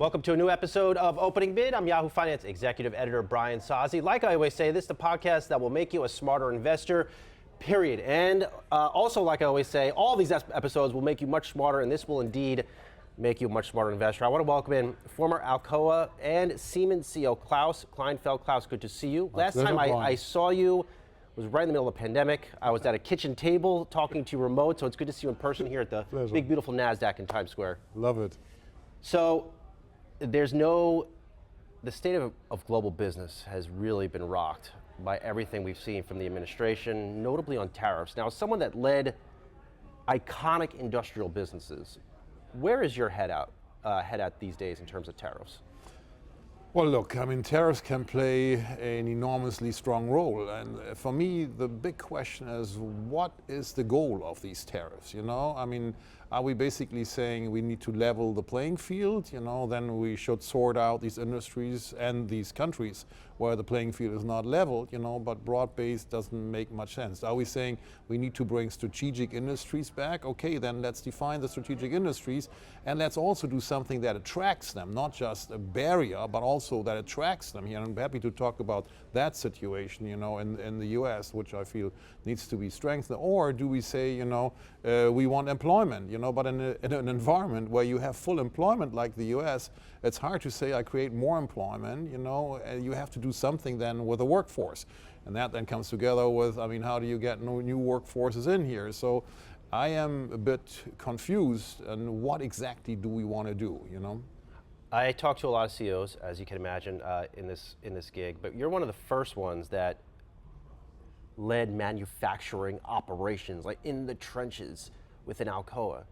Welcome to a new episode of Opening Bid. I'm Yahoo Finance Executive Editor Brian Sozzi. Like I always say, this is the podcast that will make you a smarter investor, period. And also, like I always say, all these episodes will make you much smarter, and this will indeed make you a much smarter investor. I want to welcome in former Alcoa and Siemens CEO Klaus Kleinfeld. Klaus, good to see you. Last time I saw you was right in the middle of the pandemic. I was at a kitchen table talking to you remote, so it's good to see you in person here at the big, beautiful NASDAQ in Times Square. Love it. So, the state of global business has really been rocked by everything we've seen from the administration, notably on tariffs. Now, as someone that led iconic industrial businesses, where is your head at these days in terms of tariffs? Well, look, I mean, tariffs can play an enormously strong role. And for me, the big question is, what is the goal of these tariffs? You know, I mean, are we basically saying we need to level the playing field? You know, then we should sort out these industries and these countries where the playing field is not leveled, you know, but broad-based doesn't make much sense. Are we saying we need to bring strategic industries back? Okay, then let's define the strategic industries, and let's also do something that attracts them, not just a barrier, but also that attracts them here. And I'm happy to talk about that situation, you know, in the US, which I feel needs to be strengthened. Or do we say, you know, we want employment, you know, but in an environment where you have full employment like the US, it's hard to say I create more employment, you know, you have to do something then with the workforce. And that then comes together with, I mean, how do you get new workforces in here? So I am a bit confused on what exactly do we want to do, you know? I talk to a lot of CEOs, as you can imagine, in this gig, but you're one of the first ones that led manufacturing operations, like in the trenches within Alcoa.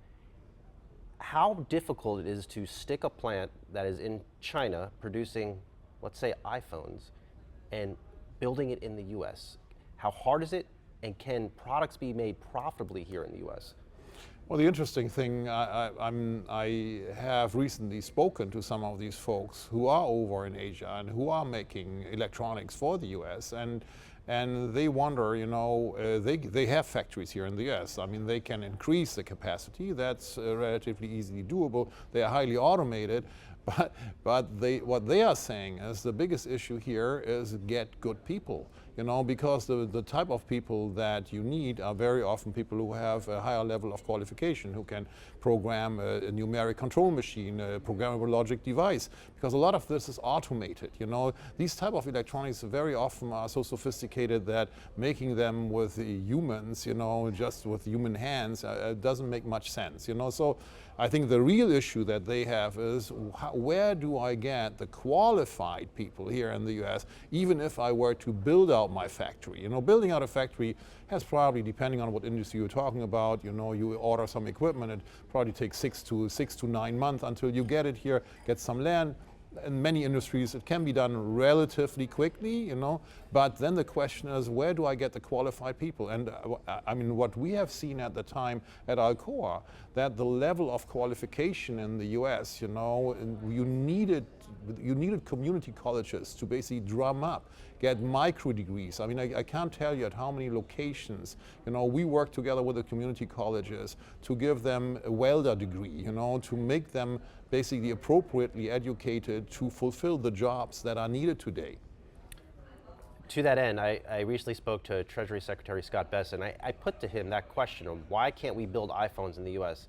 How difficult it is to stick a plant that is in China producing, let's say, iPhones, and building it in the US. How hard is it, and can products be made profitably here in the US? Well, the interesting thing, I have recently spoken to some of these folks who are over in Asia and who are making electronics for the US, and they wonder, you know, they have factories here in the US. I mean, they can increase the capacity. That's relatively easily doable. They are highly automated. But what they are saying is the biggest issue here is get good people, you know, because the type of people that you need are very often people who have a higher level of qualification, who can program a numeric control machine, a programmable logic device, because a lot of this is automated, you know. These type of electronics very often are so sophisticated that making them with humans, you know, just with human hands, doesn't make much sense, you know. So I think the real issue that they have is where do I get the qualified people here in the US, even if I were to build out my factory? You know, building out a factory has probably, depending on what industry you're talking about, you know, you order some equipment, it probably takes 6 to 9 months until you get it here, get some land. In many industries, it can be done relatively quickly, you know, but then the question is, where do I get the qualified people? And I mean, what we have seen at the time at Alcoa, that the level of qualification in the US, you know, you needed community colleges to basically drum up, get micro degrees. I mean, I can't tell you at how many locations, you know, we work together with the community colleges to give them a welder degree, you know, to make them basically appropriately educated to fulfill the jobs that are needed today. To that end, I recently spoke to Treasury Secretary Scott Bessent. I put to him that question of why can't we build iPhones in the US?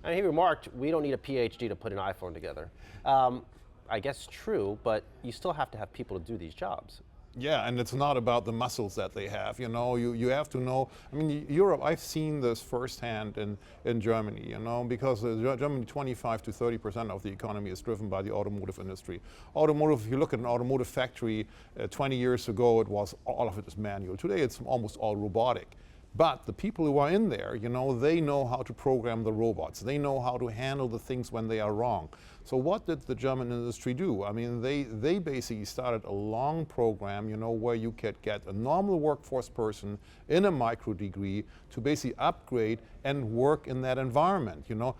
And he remarked, we don't need a PhD to put an iPhone together. I guess true, but you still have to have people to do these jobs. Yeah, and it's not about the muscles that they have, you know, you have to know, I mean, Europe, I've seen this firsthand in Germany, you know, because Germany, 25 to 30% of the economy is driven by the automotive industry. Automotive, if you look at an automotive factory 20 years ago, all of it is manual. Today, it's almost all robotic. But the people who are in there, you know, they know how to program the robots. They know how to handle the things when they are wrong. So what did the German industry do? I mean, they basically started a long program, you know, where you could get a normal workforce person in a micro degree to basically upgrade and work in that environment, you know.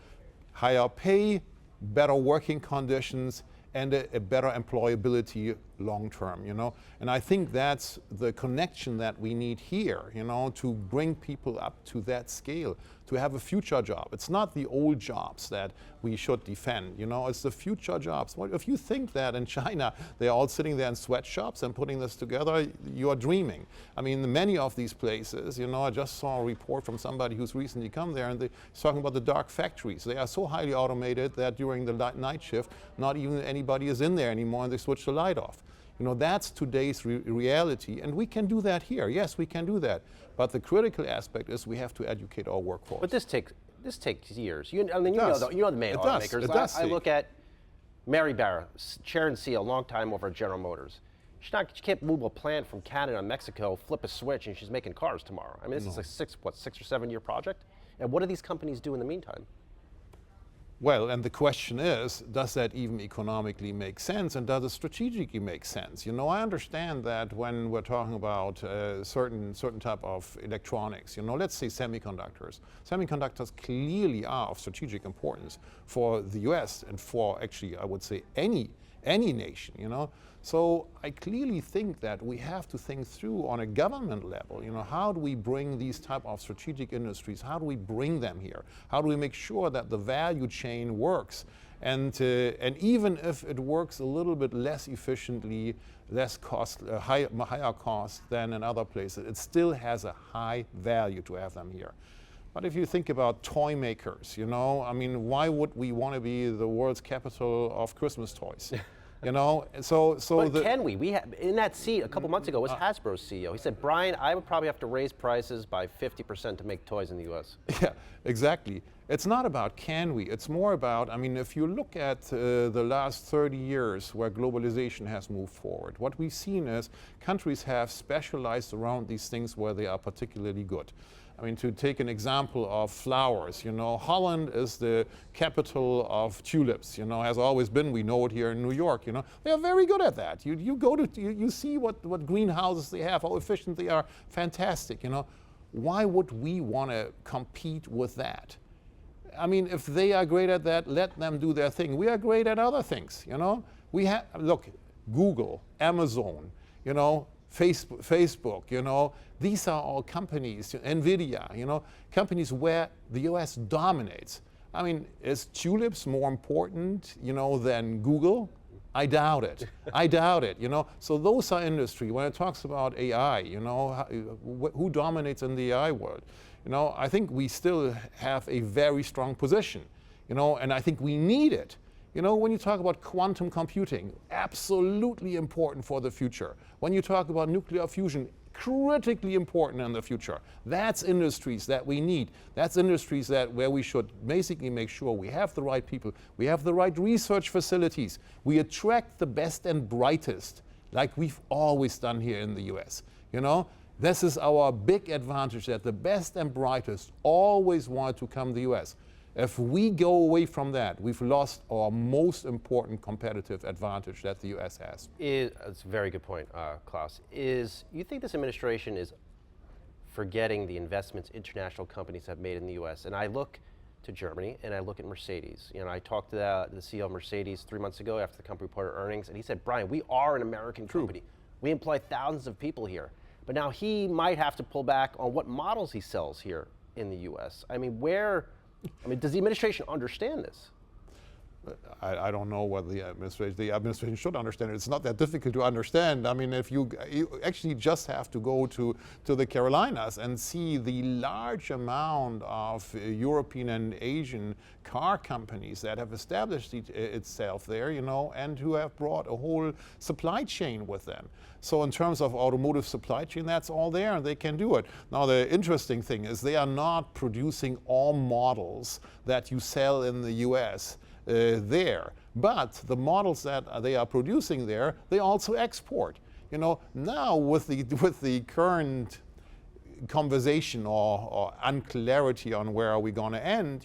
Higher pay, better working conditions, and a better employability long term, you know. And I think that's the connection that we need here, you know, to bring people up to that scale, to have a future job. It's not the old jobs that we should defend, it's the future jobs. Well, if you think that in China they're all sitting there in sweatshops and putting this together, you are dreaming. I mean, many of these places, I just saw a report from somebody who's recently come there, and they're talking about the dark factories. They are so highly automated that during the night shift, not even anybody is in there anymore, and they switch the light off. That's today's reality, and we can do that here. Yes, we can do that. But the critical aspect is we have to educate our workforce. But this takes years. You know the main automakers. I look at Mary Barra, chair and CEO, a long time over at General Motors. She can't move a plant from Canada to Mexico, flip a switch, and she's making cars tomorrow. I mean, this is a 6 or 7 year project. And what do these companies do in the meantime? Well, and the question is, does that even economically make sense, and does it strategically make sense? I understand that when we're talking about certain type of electronics, let's say semiconductors. Semiconductors clearly are of strategic importance for the US and for actually, I would say, any nation, So I clearly think that we have to think through on a government level, how do we bring these type of strategic industries, how do we bring them here? How do we make sure that the value chain works? And even if it works a little bit less efficiently, less cost, higher cost than in other places, it still has a high value to have them here. But if you think about toy makers, I mean, why would we want to be the world's capital of Christmas toys? But can we? We have, in that seat a couple months ago was Hasbro's CEO. He said, Brian, I would probably have to raise prices by 50% to make toys in the US. Yeah, exactly. It's not about can we, it's more about, I mean, if you look at the last 30 years where globalization has moved forward, what we've seen is countries have specialized around these things where they are particularly good. I mean, to take an example of flowers, Holland is the capital of tulips, has always been. We know it here in New York, They are very good at that. You see what greenhouses they have, how efficient they are, fantastic, Why would we want to compete with that? I mean, if they are great at that, let them do their thing. We are great at other things, We have, look, Google, Amazon, Facebook, these are all companies, NVIDIA, companies where the US dominates. I mean, is tulips more important, than Google? I doubt it. I doubt it, So those are industry. When it talks about AI, who dominates in the AI world? I think we still have a very strong position, and I think we need it. When you talk about quantum computing, absolutely important for the future. When you talk about nuclear fusion, critically important in the future. That's industries that we need. That's industries where we should basically make sure we have the right people, we have the right research facilities, we attract the best and brightest, like we've always done here in the US. This is our big advantage, that the best and brightest always want to come to the US. If we go away from that, we've lost our most important competitive advantage that the US has. That's a very good point, Klaus. You think this administration is forgetting the investments international companies have made in the US? And I look to Germany and I look at Mercedes. I talked to the CEO of Mercedes 3 months ago after the company reported earnings, and he said, Brian, we are an American company. We employ thousands of people here. But now he might have to pull back on what models he sells here in the US. I mean, does the administration understand this? I don't know whether the administration should understand it. It's not that difficult to understand. I mean, if you actually just have to go to the Carolinas and see the large amount of European and Asian car companies that have established itself there, and who have brought a whole supply chain with them. So in terms of automotive supply chain, that's all there, and they can do it. Now, the interesting thing is they are not producing all models that you sell in the US there. But the models that they are producing there, they also export. Now with the current conversation or unclarity on where are we going to end,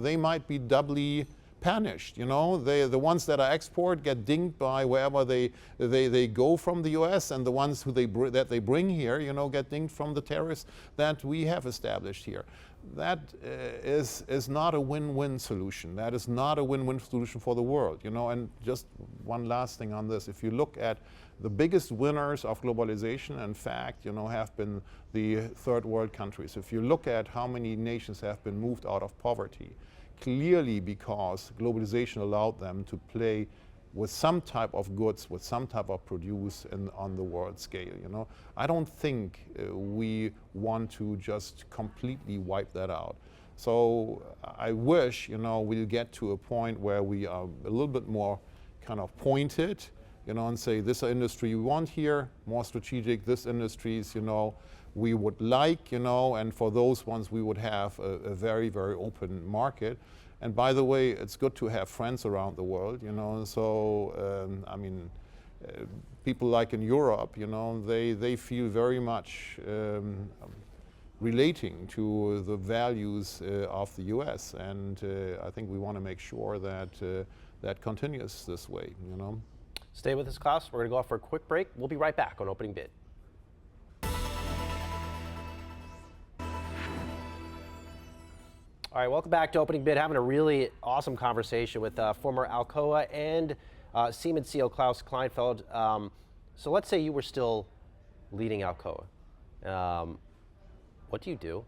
they might be doubly punished. The ones that are export get dinged by wherever they go from the US, and the ones that they bring here, get dinged from the tariffs that we have established here. that is not a win-win solution. That is not a win-win solution for the world, you know. And just one last thing on this: if you look at the biggest winners of globalization, in fact, you know, have been the third world countries. If you look at how many nations have been moved out of poverty, clearly because globalization allowed them to play with some type of goods, with some type of produce on the world scale, you know. I don't think we want to just completely wipe that out. So I wish, you know, we'll get to a point where we are a little bit more kind of pointed, you know, and say, this industry we want here, more strategic, this industries, you know, we would like, you know, and for those ones we would have a very, very open market. And by the way, it's good to have friends around the world, you know. So I mean, people like in Europe, you know, they feel very much relating to the values of the U.S. And I think we want to make sure that that continues this way, you know. Stay with us, Klaus. We're going to go off for a quick break. We'll be right back on Opening Bid. All right, welcome back to Opening Bid. Having a really awesome conversation with former Alcoa and Siemens CEO Klaus Kleinfeld. So let's say you were still leading Alcoa. What do you do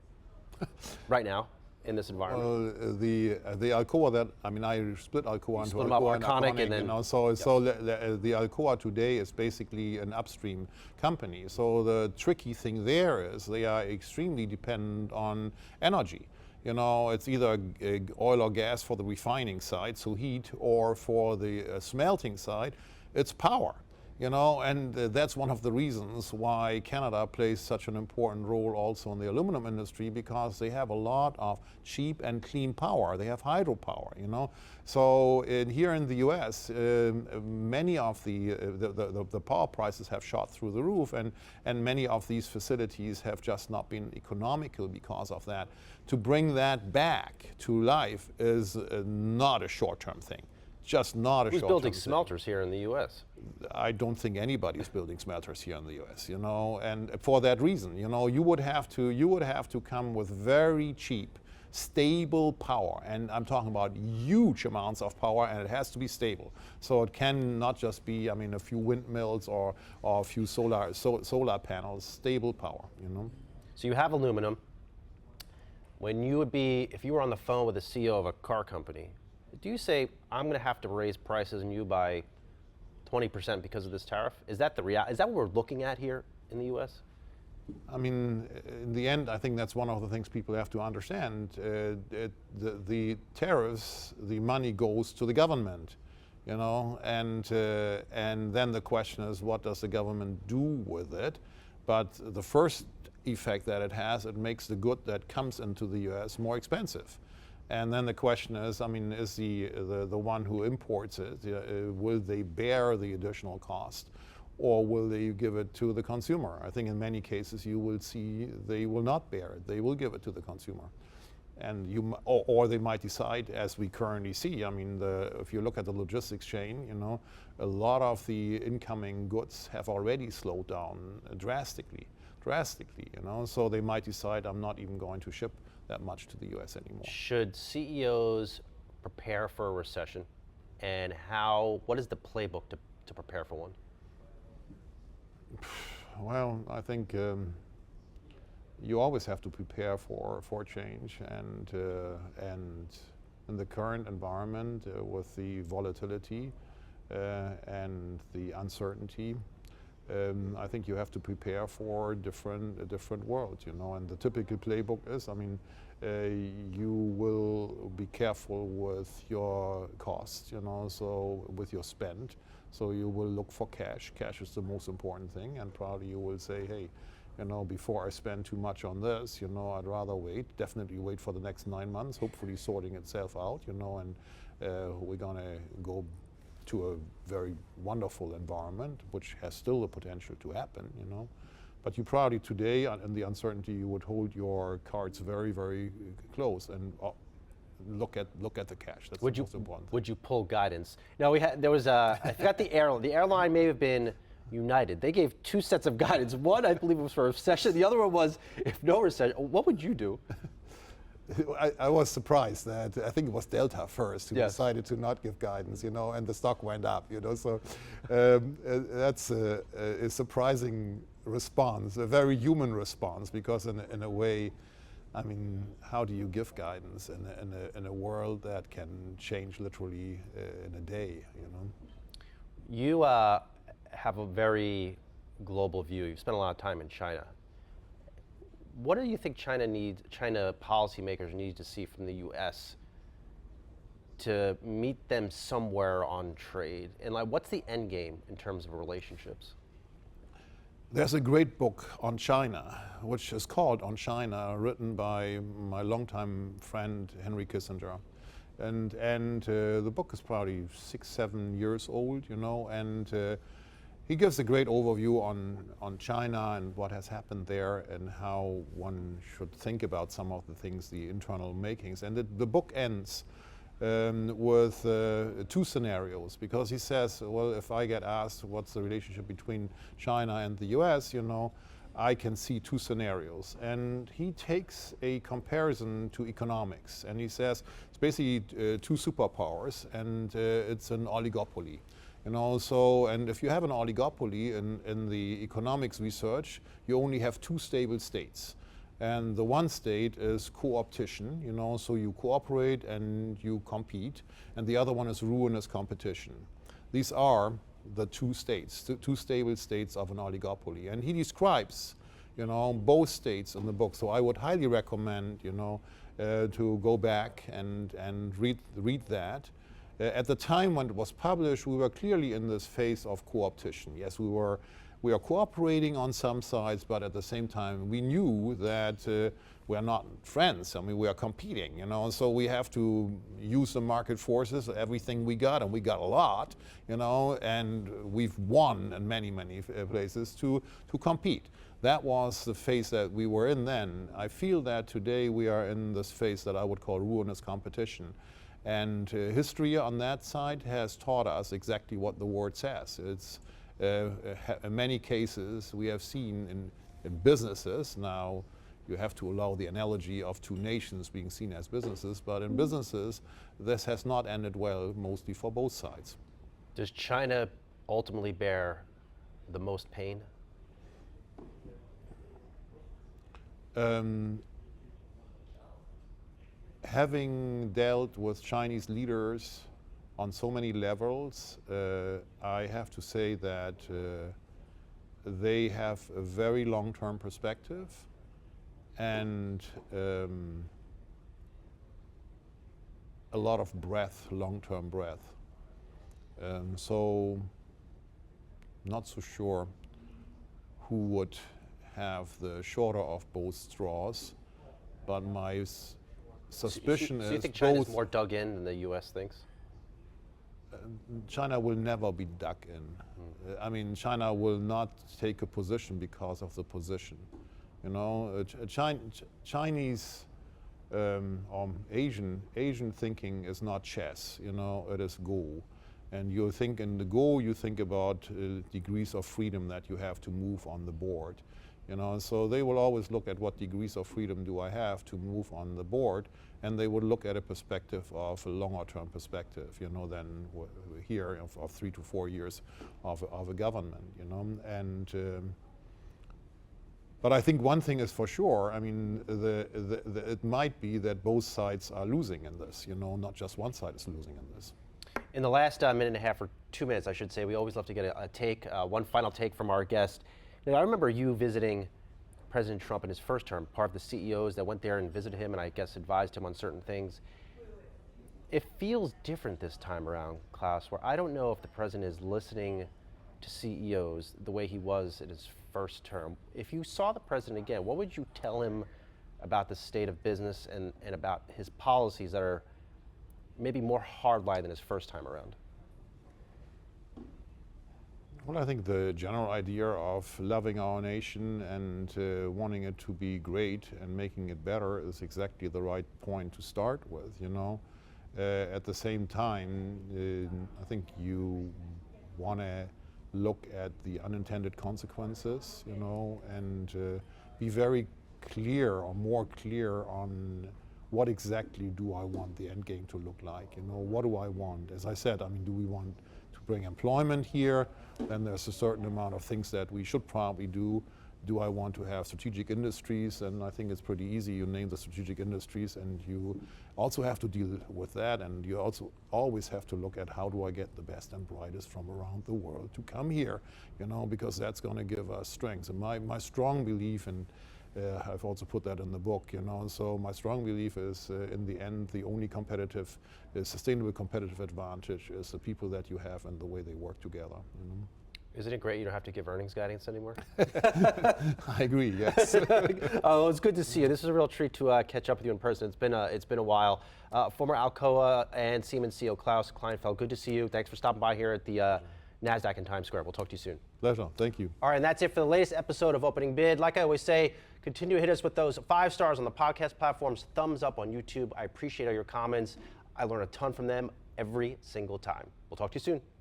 right now in this environment? Well, the Alcoa that, I mean, I split Alcoa into Alcoa and Arconic, Arconic, and then, you know, so the Alcoa today is basically an upstream company. So the tricky thing there is they are extremely dependent on energy. You know, it's either oil or gas for the refining side, so heat, or for the smelting side, it's power. You know, and that's one of the reasons why Canada plays such an important role also in the aluminum industry, because they have a lot of cheap and clean power. They have hydropower, you know. So here in the U.S., many of the power prices have shot through the roof, and many of these facilities have just not been economical because of that. To bring that back to life is not a short-term thing. Just not a short-term thing. Who's building smelters here in the U.S.? I don't think anybody's building smelters here in the U.S., you know, and for that reason, you know, you would have to come with very cheap, stable power, and I'm talking about huge amounts of power, and it has to be stable. So it can not just be, I mean, a few windmills or a few solar panels. Stable power, you know. So you have aluminum. When you would be, if you were on the phone with the CEO of a car company, do you say, I'm going to have to raise prices on you by 20% because of this tariff? Is that the reality? Is that what we're looking at here in the U.S.? I mean, in the end, I think that's one of the things people have to understand. The tariffs, the money goes to the government, you know, and then the question is, what does the government do with it? But the first effect that it has, it makes the good that comes into the U.S. more expensive. And then the question is, I mean, is the one who imports it, will they bear the additional cost, or will they give it to the consumer? I think in many cases you will see they will not bear it. They will give it to the consumer. And or they might decide, as we currently see, I mean, if you look at the logistics chain, you know, a lot of the incoming goods have already slowed down drastically, you know, so they might decide, I'm not even going to ship that much to the U.S. anymore. Should CEOs prepare for a recession, and what is the playbook to prepare for one? Well, I think you always have to prepare for change, and in the current environment with the volatility and the uncertainty, I think you have to prepare for a different world, you know. And the typical playbook is, I mean, you will be careful with your costs, you know, so with your spend. So you will look for cash. Cash is the most important thing, and probably you will say, hey, you know, before I spend too much on this, you know, I'd rather wait. Definitely wait for the next 9 months, hopefully sorting itself out, you know, and we're gonna go to a very wonderful environment, which has still the potential to happen, you know. But you probably today, in the uncertainty, you would hold your cards very, very close and look at the cash. That's the most important thing. Would you pull guidance? No, there was I forgot the airline. The airline may have been United. They gave 2 sets of guidance. One, I believe, was for a recession. The other one was, if no recession. What would you do? I was surprised that I think it was Delta first who Yes. decided to not give guidance, and the stock went up, So that's a surprising response, a very human response, because in a way, I mean, how do you give guidance in a world that can change literally in a day, You have a very global view. You've spent a lot of time in China. What do you think China policymakers need to see from the U.S. to meet them somewhere on trade? And what's the end game in terms of relationships? There's a great book on China, which is called On China, written by my longtime friend Henry Kissinger. And the book is probably 6-7 years old, and he gives a great overview on China and what has happened there and how one should think about some of the things, the internal makings. And the book ends with 2 scenarios, because he says, well, if I get asked what's the relationship between China and the US, I can see 2 scenarios. And he takes a comparison to economics, and he says it's basically 2 superpowers, and it's an oligopoly. And if you have an oligopoly in the economics research, you only have 2 stable states. And the one state is co-opetition, so you cooperate and you compete, and the other one is ruinous competition. These are the 2 states, 2 stable states of an oligopoly. And he describes, both states in the book. So I would highly recommend, to go back and read that. At the time when it was published, we were clearly in this phase of co-opetition. Yes, we are cooperating on some sides, but at the same time, we knew that we are not friends. I mean, we are competing, so we have to use the market forces, everything we got, and we got a lot, and we've won in many places to compete. That was the phase that we were in then. I feel that today we are in this phase that I would call ruinous competition. And history on that side has taught us exactly what the word says. It's in many cases we have seen in businesses. Now you have to allow the analogy of 2 nations being seen as businesses, but in businesses this has not ended well, mostly for both sides. Does China ultimately bear the most pain? Having dealt with Chinese leaders on so many levels, I have to say that they have a very long-term perspective and a lot of breadth, long-term breadth. So not so sure who would have the shorter of both straws, but my suspicion is so you think China's both. more dug in than the U.S. thinks? China will never be dug in. I mean, China will not take a position because of the position. Chinese or Asian thinking is not chess. It is Go. And you think in the Go, you think about degrees of freedom that you have to move on the board. So they will always look at what degrees of freedom do I have to move on the board, and they would look at a perspective of a longer term perspective, than here of 3 to 4 years of a government, But I think one thing is for sure. I mean, it might be that both sides are losing in this, not just one side is losing in this. In the last minute and a half, or 2 minutes, I should say, we always love to get a take, one final take from our guest. Now, I remember you visiting President Trump in his first term, part of the CEOs that went there and visited him and I guess advised him on certain things. It feels different this time around, Klaus, where I don't know if the president is listening to CEOs the way he was in his first term. If you saw the president again, what would you tell him about the state of business and about his policies that are maybe more hardline than his first time around? Well, I think the general idea of loving our nation and wanting it to be great and making it better is exactly the right point to start with, At the same time, I think you want to look at the unintended consequences, and be very clear or more clear on what exactly do I want the end game to look like? You know, what do I want? As I said, I mean, do we want to bring employment here? Then there's a certain amount of things that we should probably do. Do I want to have strategic industries? And I think it's pretty easy. You name the strategic industries, and you also have to deal with that. And you also always have to look at how do I get the best and brightest from around the world to come here, you know, because that's going to give us strengths. And my strong belief, and I've also put that in the book, you know, so my strong belief is in the end, the only sustainable competitive advantage is the people that you have and the way they work together, you know. Isn't it great you don't have to give earnings guidance anymore? I agree, yes. Oh, it's good to see you. This is a real treat to catch up with you in person. It's been a while. Former Alcoa and Siemens CEO Klaus Kleinfeld, good to see you. Thanks for stopping by here at the NASDAQ in Times Square. We'll talk to you soon. Pleasure, thank you. All right, and that's it for the latest episode of Opening Bid. Like I always say, continue to hit us with those 5 stars on the podcast platforms, thumbs up on YouTube. I appreciate all your comments. I learn a ton from them every single time. We'll talk to you soon.